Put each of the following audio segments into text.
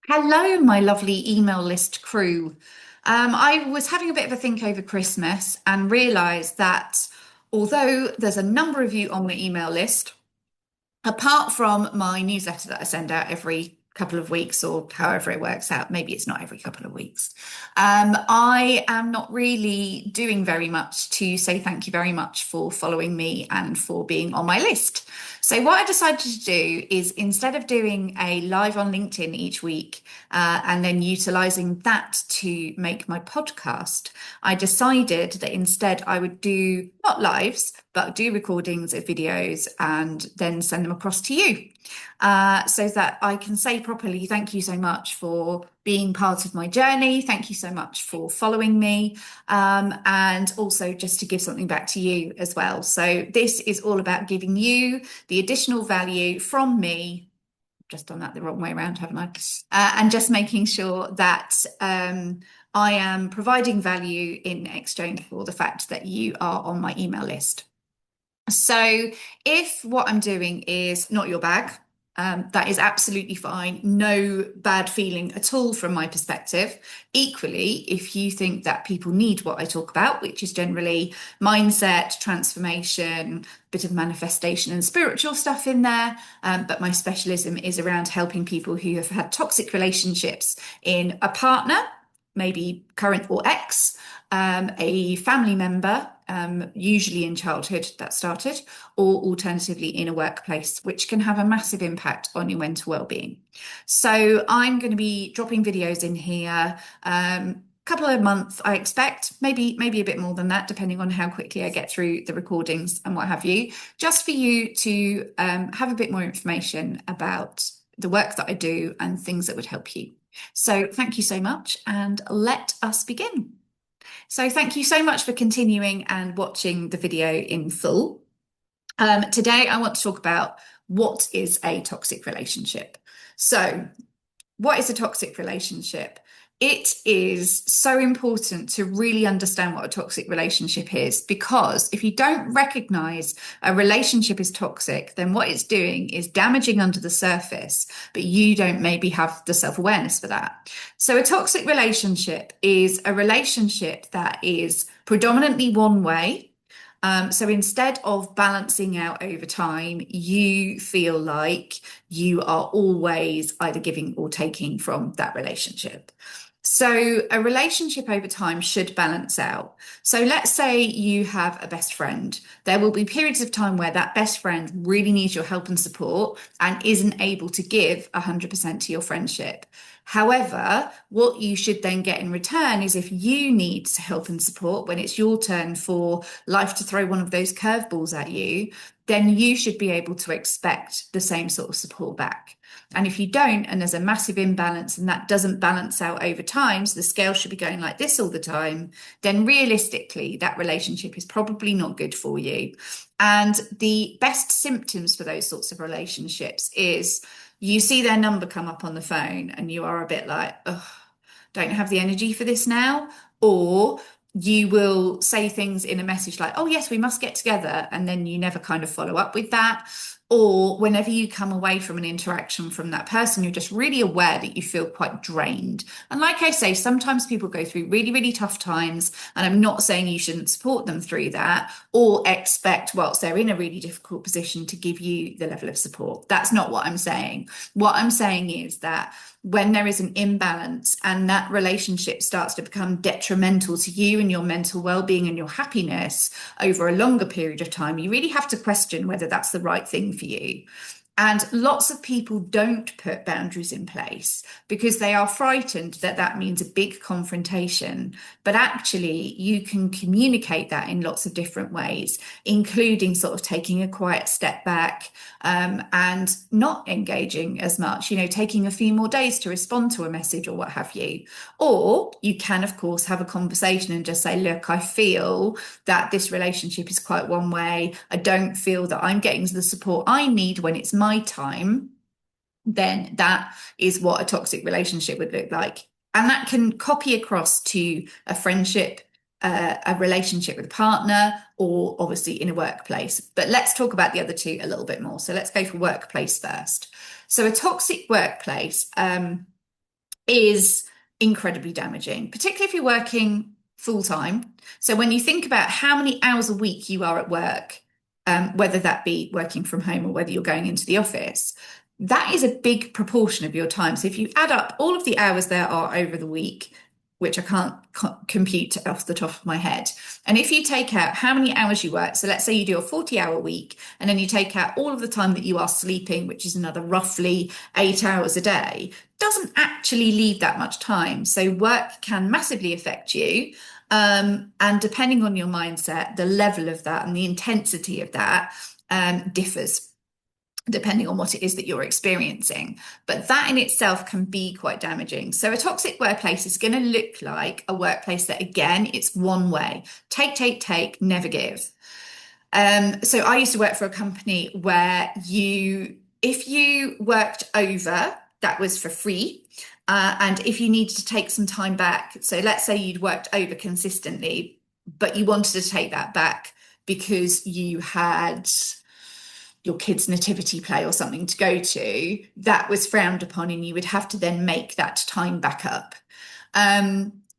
Hello, my lovely email list crew. I was having a bit of a think over Christmas and realised that although there's a number of you on the email list, apart from my newsletter that I send out every couple of weeks or however it works out, maybe it's not every couple of weeks, I am not really doing very much to say thank you very much for following me and for being on my list. So, what I decided to do is instead of doing a live on LinkedIn each week and then utilizing that to make my podcast, I decided that instead I would do not lives, but do recordings of videos and then send them across to you so that I can say properly, thank you so much for being part of my journey. Thank you so much for following me. And also just to give something back to you as well. So this is all about giving you the additional value from me. Just done that the wrong way around, haven't I? And just making sure that I am providing value in exchange for the fact that you are on my email list. So if what I'm doing is not your bag, that is absolutely fine. No bad feeling at all from my perspective. Equally, if you think that people need what I talk about, which is generally mindset, transformation, bit of manifestation and spiritual stuff in there, but my specialism is around helping people who have had toxic relationships in a partner, maybe current or ex, a family member, usually in childhood that started, or alternatively in a workplace, which can have a massive impact on your mental well-being. So I'm going to be dropping videos in here. Couple of months, I expect, maybe a bit more than that, depending on how quickly I get through the recordings and what have you, just for you to have a bit more information about the work that I do and things that would help you. So thank you so much, and let us begin. So thank you so much for continuing and watching the video in full. Today, I want to talk about what is a toxic relationship. So, what is a toxic relationship? It is so important to really understand what a toxic relationship is, because if you don't recognize a relationship is toxic, then what it's doing is damaging under the surface, but you don't maybe have the self-awareness for that. So a toxic relationship is a relationship that is predominantly one way. So instead of balancing out over time, you feel like you are always either giving or taking from that relationship. So a relationship over time should balance out. So let's say you have a best friend. There will be periods of time where that best friend really needs your help and support and isn't able to give 100% to your friendship. However, what you should then get in return is if you need help and support when it's your turn for life to throw one of those curveballs at you, then you should be able to expect the same sort of support back. And if you don't, and there's a massive imbalance and that doesn't balance out over time, so the scale should be going like this all the time, then realistically, that relationship is probably not good for you. And the best symptoms for those sorts of relationships is you see their number come up on the phone and you are a bit like, oh, don't have the energy for this now. Or you will say things in a message like, oh, yes, we must get together. And then you never kind of follow up with that. Or whenever you come away from an interaction from that person, you're just really aware that you feel quite drained. And like I say, sometimes people go through really, really tough times. And I'm not saying you shouldn't support them through that or expect, whilst they're in a really difficult position, to give you the level of support. That's not what I'm saying. What I'm saying is that when there is an imbalance and that relationship starts to become detrimental to you and your mental well-being and your happiness over a longer period of time, you really have to question whether that's the right thing for you. And lots of people don't put boundaries in place because they are frightened that that means a big confrontation. But actually, you can communicate that in lots of different ways, including sort of taking a quiet step back and not engaging as much, taking a few more days to respond to a message or what have you. Or you can, of course, have a conversation and just say, look, I feel that this relationship is quite one way. I don't feel that I'm getting the support I need when it's my time. Then that is what a toxic relationship would look like. And that can copy across to a friendship, a relationship with a partner, or obviously in a workplace. But let's talk about the other two a little bit more. So let's go for workplace first. So a toxic workplace, is incredibly damaging, particularly if you're working full time. So when you think about how many hours a week you are at work, whether that be working from home or whether you're going into the office, that is a big proportion of your time. So if you add up all of the hours there are over the week, which I can't compute off the top of my head, and if you take out how many hours you work, so let's say you do a 40-hour week, and then you take out all of the time that you are sleeping, which is another roughly 8 hours a day, doesn't actually leave that much time. So work can massively affect you. And depending on your mindset, the level of that and the intensity of that differs depending on what it is that you're experiencing. But that in itself can be quite damaging. So a toxic workplace is going to look like a workplace that, again, it's one way. Take, never give. So I used to work for a company where if you worked over, that was for free. And if you needed to take some time back, so let's say you'd worked over consistently, but you wanted to take that back because you had your kid's nativity play or something to go to, that was frowned upon and you would have to then make that time back up.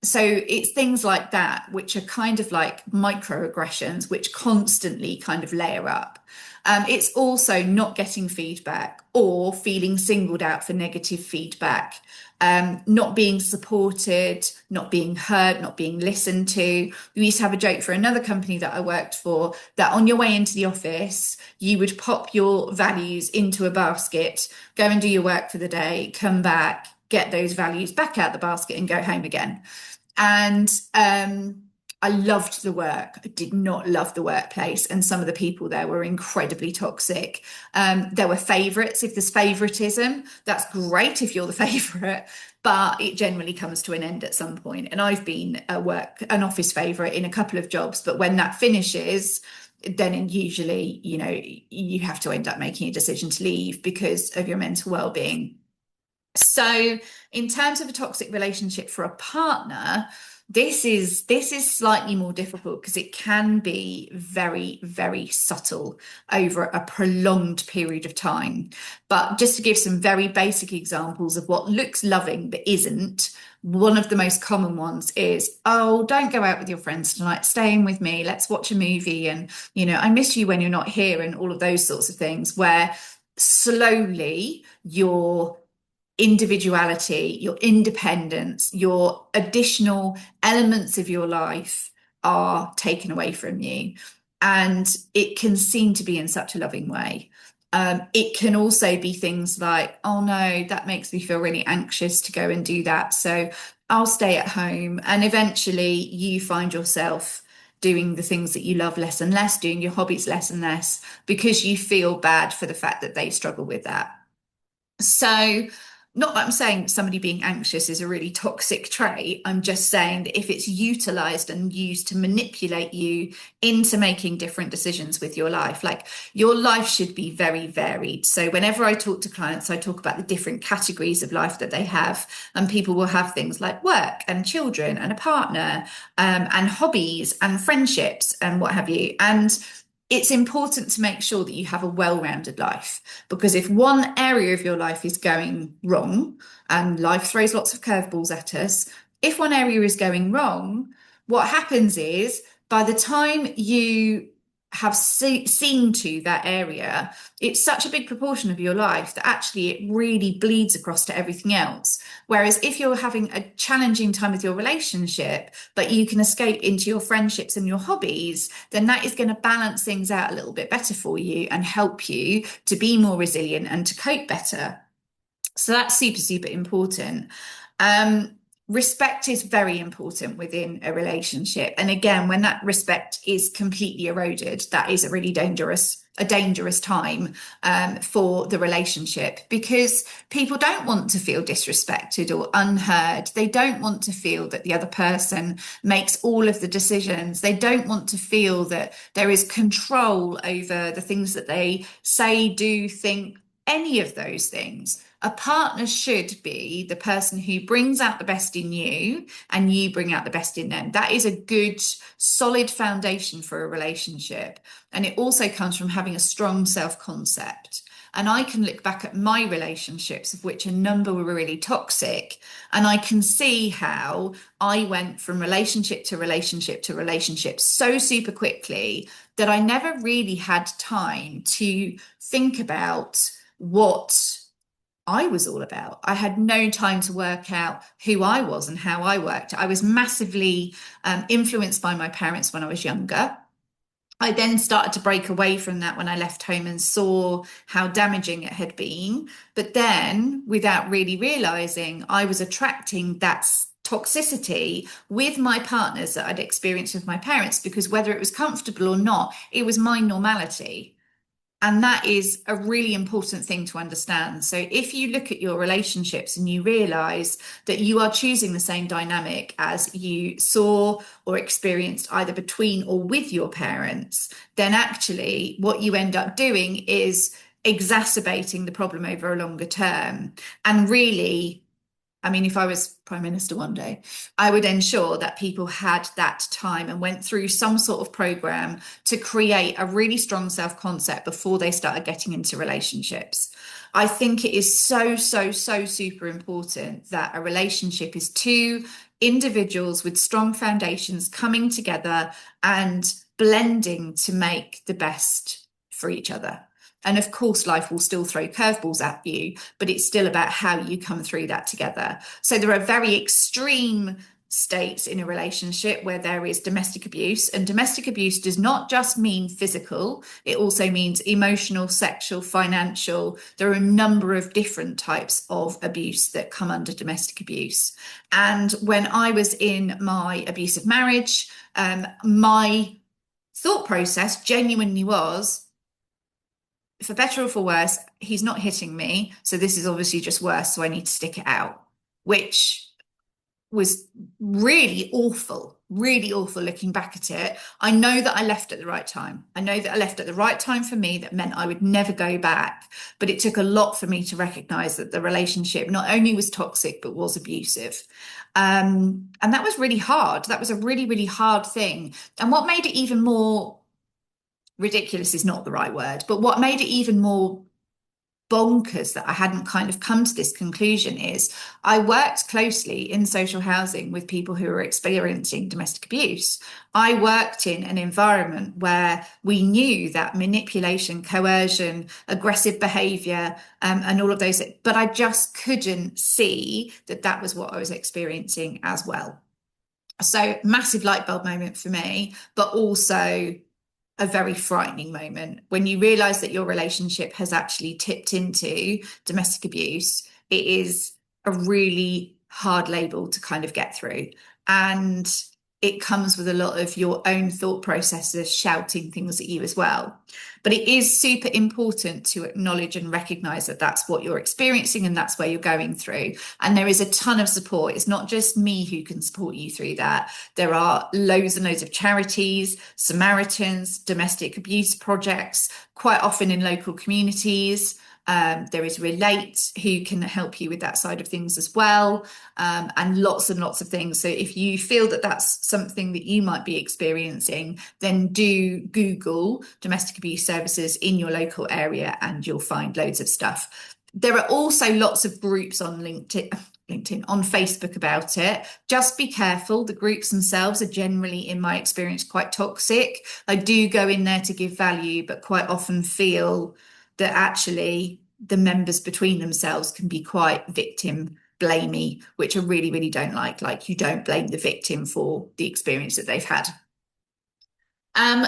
So it's things like that, which are kind of like microaggressions, which constantly kind of layer up. It's also not getting feedback or feeling singled out for negative feedback, not being supported, not being heard, not being listened to. We used to have a joke for another company that I worked for that on your way into the office, you would pop your values into a basket, go and do your work for the day, come back, get those values back out the basket and go home again. And I loved the work. I did not love the workplace. And some of the people there were incredibly toxic. There were favorites. If there's favoritism, that's great if you're the favorite, but it generally comes to an end at some point. And I've been an office favorite in a couple of jobs, but when that finishes, then usually, you have to end up making a decision to leave because of your mental well-being. So in terms of a toxic relationship for a partner, this is slightly more difficult because it can be very, very subtle over a prolonged period of time. But just to give some very basic examples of what looks loving but isn't, one of the most common ones is, oh, don't go out with your friends tonight, stay in with me, let's watch a movie, and I miss you when you're not here, and all of those sorts of things, where slowly your individuality, your independence, your additional elements of your life are taken away from you. And it can seem to be in such a loving way. It can also be things like, oh no, that makes me feel really anxious to go and do that, so I'll stay at home. And eventually you find yourself doing the things that you love less and less, doing your hobbies less and less, because you feel bad for the fact that they struggle with that. So, not that I'm saying somebody being anxious is a really toxic trait. I'm just saying that if it's utilized and used to manipulate you into making different decisions with your life, like your life should be very varied. So whenever I talk to clients, I talk about the different categories of life that they have. And people will have things like work and children and a partner, and hobbies and friendships and what have you. And it's important to make sure that you have a well-rounded life, because if one area of your life is going wrong, and life throws lots of curveballs at us, if one area is going wrong, what happens is by the time you have seen to that area, it's such a big proportion of your life that actually it really bleeds across to everything else. Whereas if you're having a challenging time with your relationship, but you can escape into your friendships and your hobbies, then that is going to balance things out a little bit better for you and help you to be more resilient and to cope better. So that's super, super important. Respect is very important within a relationship. And again, when that respect is completely eroded, that is a really dangerous time for the relationship, because people don't want to feel disrespected or unheard. They don't want to feel that the other person makes all of the decisions. They don't want to feel that there is control over the things that they say, do, think, any of those things. A partner should be the person who brings out the best in you and you bring out the best in them. That is a good, solid foundation for a relationship. And it also comes from having a strong self-concept. And I can look back at my relationships, of which a number were really toxic, and I can see how I went from relationship to relationship to relationship so super quickly that I never really had time to think about what I was all about. I had no time to work out who I was and how I worked. I was massively influenced by my parents when I was younger. I then started to break away from that when I left home and saw how damaging it had been. But then, without really realizing, I was attracting that toxicity with my partners that I'd experienced with my parents, because whether it was comfortable or not, it was my normality. And that is a really important thing to understand. So if you look at your relationships and you realize that you are choosing the same dynamic as you saw or experienced either between or with your parents, then actually what you end up doing is exacerbating the problem over a longer term. And really, I mean, if I was Prime Minister one day, I would ensure that people had that time and went through some sort of program to create a really strong self-concept before they started getting into relationships. I think it is so, so, so super important that a relationship is two individuals with strong foundations coming together and blending to make the best for each other. And of course, life will still throw curveballs at you, but it's still about how you come through that together. So there are very extreme states in a relationship where there is domestic abuse, and domestic abuse does not just mean physical, it also means emotional, sexual, financial. There are a number of different types of abuse that come under domestic abuse. And when I was in my abusive marriage, my thought process genuinely was, for better or for worse, he's not hitting me. So this is obviously just worse. So I need to stick it out, which was really awful looking back at it. I know that I left at the right time. I know that I left at the right time for me. That meant I would never go back. But it took a lot for me to recognize that the relationship not only was toxic, but was abusive. And that was really hard. That was a really, really hard thing. And what made it even more ridiculous is not the right word, but what made it even more bonkers that I hadn't kind of come to this conclusion is I worked closely in social housing with people who were experiencing domestic abuse. I worked in an environment where we knew that manipulation, coercion, aggressive behavior, and all of those, but I just couldn't see that that was what I was experiencing as well. So massive light bulb moment for me, but also a very frightening moment when you realize that your relationship has actually tipped into domestic abuse. It is a really hard label to kind of get through. And it comes with a lot of your own thought processes shouting things at you as well. But it is super important to acknowledge and recognize that that's what you're experiencing and that's where you're going through. And there is a ton of support. It's not just me who can support you through that. There are loads and loads of charities, Samaritans, domestic abuse projects, quite often in local communities. There is Relate, who can help you with that side of things as well, and lots of things. So if you feel that that's something that you might be experiencing, then do Google domestic abuse services in your local area and you'll find loads of stuff. There are also lots of groups on LinkedIn, on Facebook about it. Just be careful. The groups themselves are generally, in my experience, quite toxic. I do go in there to give value, but quite often feel that actually the members between themselves can be quite victim blamey, which I really, really don't like. Like, you don't blame the victim for the experience that they've had.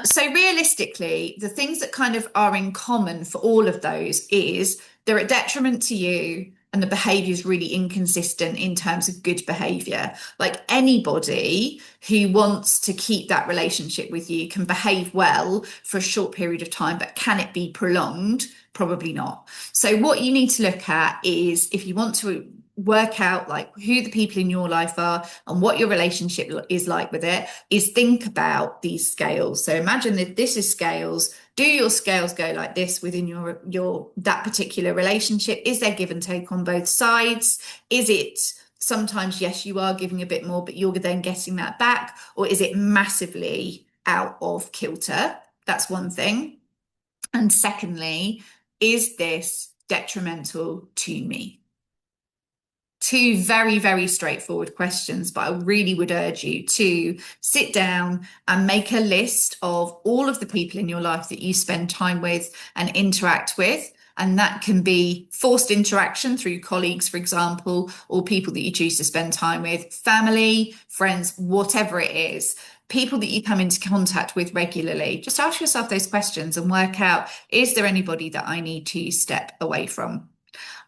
So realistically, the things that kind of are in common for all of those is they're a detriment to you and the behavior is really inconsistent in terms of good behavior. Like, anybody who wants to keep that relationship with you can behave well for a short period of time, but can it be prolonged? Probably not. So what you need to look at is, if you want to work out like who the people in your life are and what your relationship is like with it, is think about these scales. So imagine that this is scales. Do your scales go like this within your that particular relationship? Is there give and take on both sides? Is it sometimes, yes, you are giving a bit more, but you're then getting that back? Or is it massively out of kilter? That's one thing. And secondly, is this detrimental to me? Two very, very straightforward questions, but I really would urge you to sit down and make a list of all of the people in your life that you spend time with and interact with. And that can be forced interaction through colleagues, for example, or people that you choose to spend time with, family, friends, whatever it is, people that you come into contact with regularly. Just ask yourself those questions and work out, is there anybody that I need to step away from?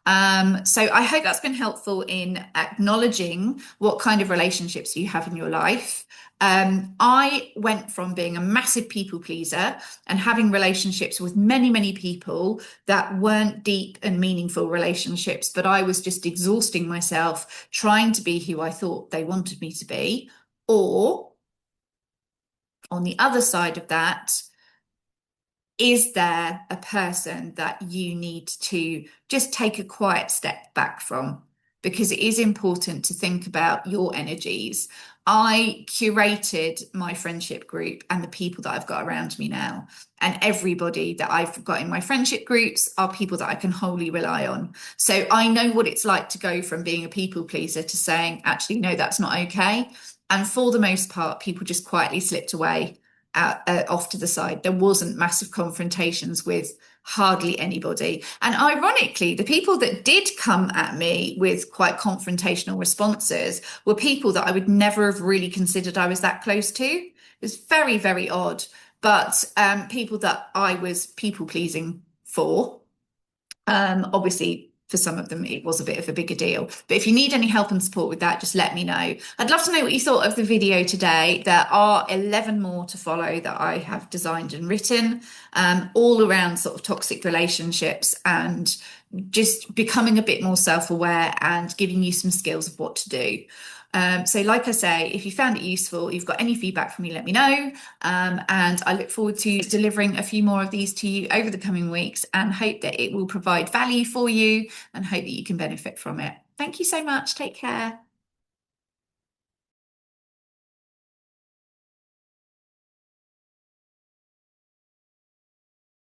So I hope that's been helpful in acknowledging what kind of relationships you have in your life. I went from being a massive people pleaser and having relationships with many, many people that weren't deep and meaningful relationships, but I was just exhausting myself trying to be who I thought they wanted me to be. Or on the other side of that, is there a person that you need to just take a quiet step back from? Because it is important to think about your energies. I curated my friendship group and the people that I've got around me now. And everybody that I've got in my friendship groups are people that I can wholly rely on. So I know what it's like to go from being a people pleaser to saying, actually, no, that's not okay. And for the most part, people just quietly slipped away off to the side. There wasn't massive confrontations with hardly anybody. And ironically, the people that did come at me with quite confrontational responses were people that I would never have really considered I was that close to. It was very, very odd. But people that I was people pleasing for, obviously, for some of them, it was a bit of a bigger deal. But if you need any help and support with that, just let me know. I'd love to know what you thought of the video today. There are 11 more to follow that I have designed and written, all around sort of toxic relationships and just becoming a bit more self-aware and giving you some skills of what to do. So like I say, if you found it useful, you've got any feedback from me, let me know. And I look forward to delivering a few more of these to you over the coming weeks and hope that it will provide value for you and hope that you can benefit from it. Thank you so much. Take care.